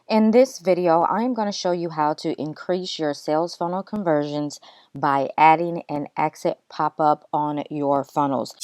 In this video, I'm going to show you how to increase your sales funnel conversions by adding an exit pop-up on your funnels.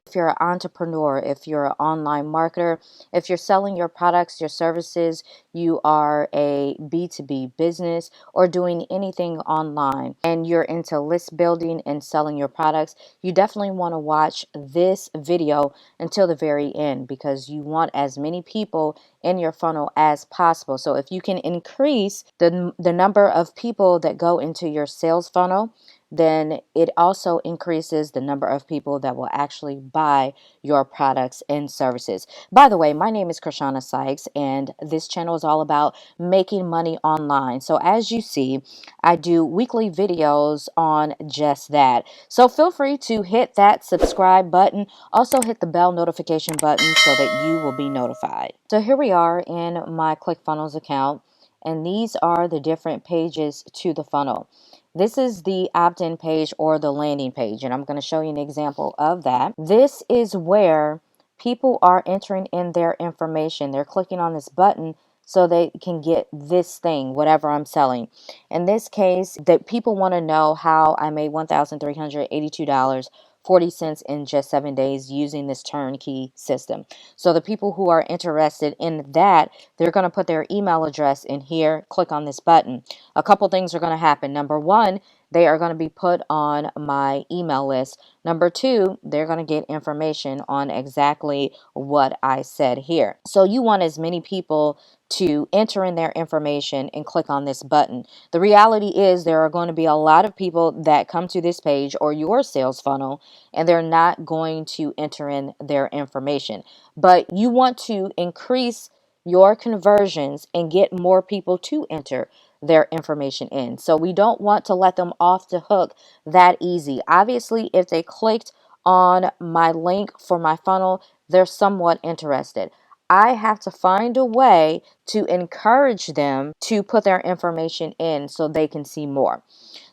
If you're an entrepreneur, if you're an online marketer, if you're selling your products, your services, you are a B2B business or doing anything online and you're into list building and selling your products, you definitely want to watch this video until the very end because you want as many people in your funnel as possible. So if you can increase the number of people that go into your sales funnel, then it also increases the number of people that will actually buy your products and services. By the way, my name is Kirshana Sykes, and this channel is all about making money online. So as you see, I do weekly videos on just that. So feel free to hit that subscribe button. Also hit the bell notification button so that you will be notified. So here we are in my Clickfunnels account, and these are the different pages to the funnel. This is the opt-in page or the landing page, and I'm going to show you an example of that. This is where people are entering in their information. They're clicking on this button so they can get this thing, whatever I'm selling. In this case, that people want to know how I made $1,382.40 in just 7 days using this turnkey system. So the people who are interested in that, they're going to put their email address in here, click on this button. A couple things are going to happen. Number one, they are going to be put on my email list. Number two, they're going to get information on exactly what I said here. So you want as many people to enter in their information and click on this button. The reality is there are going to be a lot of people that come to this page or your sales funnel and they're not going to enter in their information. But you want to increase your conversions and get more people to enter their information in. So we don't want to let them off the hook that easy. Obviously, if they clicked on my link for my funnel, they're somewhat interested. I have to find a way to encourage them to put their information in so they can see more.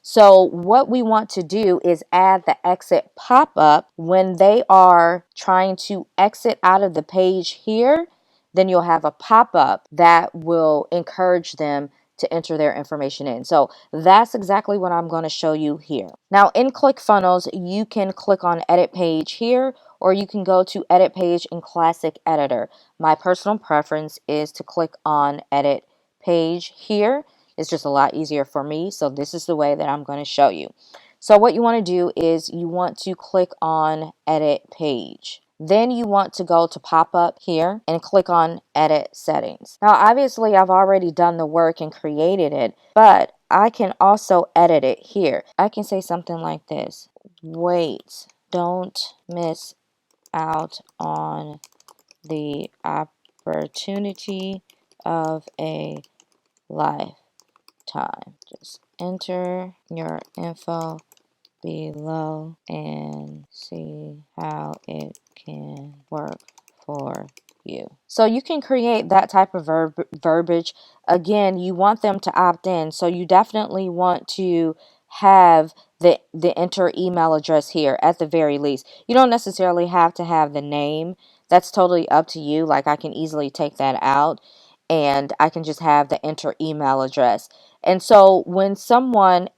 So what we want to do is add the exit pop-up when they are trying to exit out of the page here. Then you'll have a pop-up that will encourage them to enter their information in. So that's exactly what I'm going to show you here. Now in ClickFunnels, you can click on edit page here, or you can go to edit page in classic editor. My personal preference is to click on edit page here. It's just a lot easier for me. So this is the way that I'm going to show you. So what you want to do is you want to click on edit page. Then you want to go to pop up here and click on edit settings. Now, obviously I've already done the work and created it, but I can also edit it here. I can say something like this. Wait, don't miss out on the opportunity of a lifetime. Just enter your info below and see how it can work for you. So you can create that type of verbiage. Again, you want them to opt in, so you definitely want to have the enter email address here at the very least. You don't necessarily have to have the name. That's totally up to you. Like I can easily take that out and I can just have the enter email address. And so when someone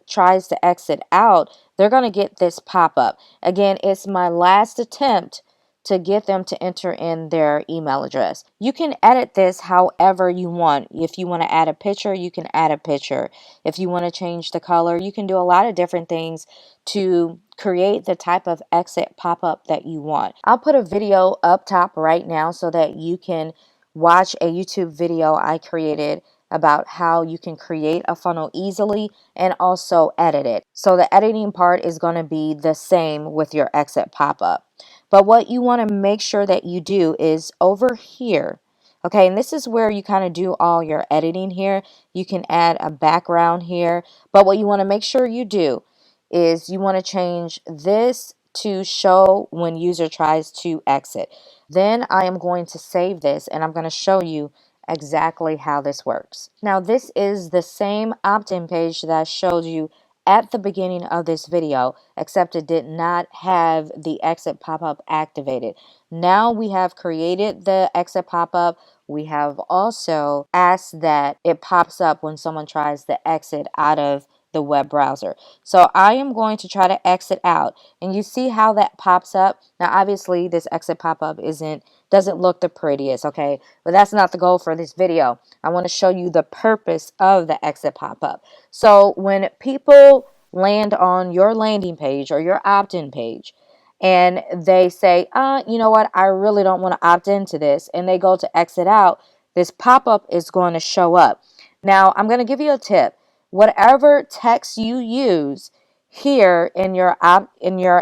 tries to exit out, they're going to get this pop-up. Again, it's my last attempt to get them to enter in their email address. You can edit this however you want. If you want to add a picture, you can add a picture. If you want to change the color, you can do a lot of different things to create the type of exit pop-up that you want. I'll put a video up top right now so that you can watch a YouTube video I created about how you can create a funnel easily and also edit it. So the editing part is going to be the same with your exit pop-up. But what you want to make sure that you do is over here. Okay, and this is where you kind of do all your editing here. You can add a background here. But what you want to make sure you do is you want to change this to show when user tries to exit. Then I am going to save this and I'm going to show you exactly how this works. Now this is the same opt-in page that I showed you at the beginning of this video, except it did not have the exit pop-up activated. Now we have created the exit pop-up. We have also asked that it pops up when someone tries to exit out of the web browser. So I am going to try to exit out, and you see how that pops up. Now obviously this exit pop-up doesn't look the prettiest, okay, but that's not the goal for this video. I want to show you the purpose of the exit pop-up. So when people land on your landing page or your opt-in page and they say, you know what, I really don't want to opt into this, and they go to exit out, this pop-up is going to show up. Now I'm going to give you a tip. Whatever text you use here in your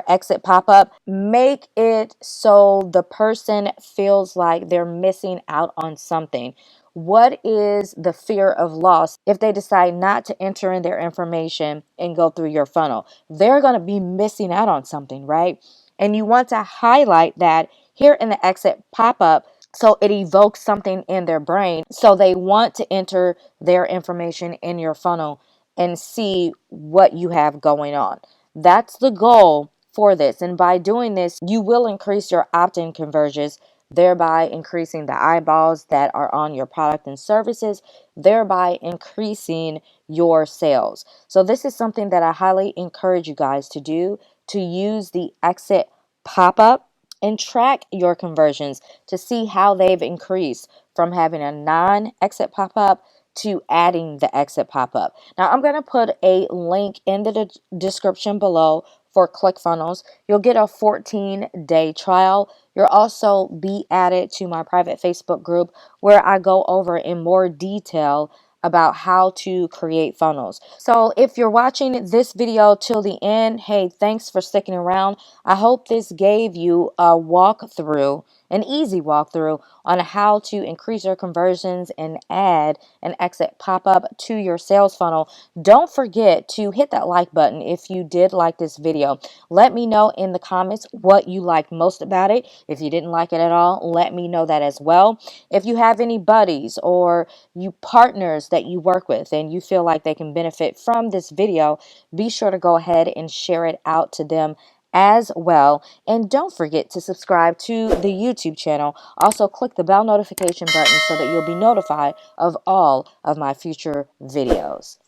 exit pop-up, make it so the person feels like they're missing out on something. What is the fear of loss if they decide not to enter in their information and go through your funnel? They're going to be missing out on something, right? And you want to highlight that here in the exit pop-up, so it evokes something in their brain, so they want to enter their information in your funnel and see what you have going on. That's the goal for this. And by doing this, you will increase your opt-in conversions, thereby increasing the eyeballs that are on your product and services, thereby increasing your sales. So this is something that I highly encourage you guys to do, to use the exit pop-up and track your conversions to see how they've increased from having a non-exit pop-up to adding the exit pop-up. Now I'm going to put a link in the description below for Clickfunnels. You'll get a 14-day trial. You'll also be added to my private Facebook group where I go over in more detail about how to create funnels. So if you're watching this video till the end, hey, thanks for sticking around. I hope this gave you a walkthrough, an easy walkthrough on how to increase your conversions and add an exit pop-up to your sales funnel. Don't forget to hit that like button if you did like this video. Let me know in the comments what you liked most about it. If you didn't like it at all, let me know that as well. If you have any buddies or you partners that you work with and you feel like they can benefit from this video, be sure to go ahead and share it out to them as well. And don't forget to subscribe to the YouTube channel. Also click the bell notification button so that you'll be notified of all of my future videos.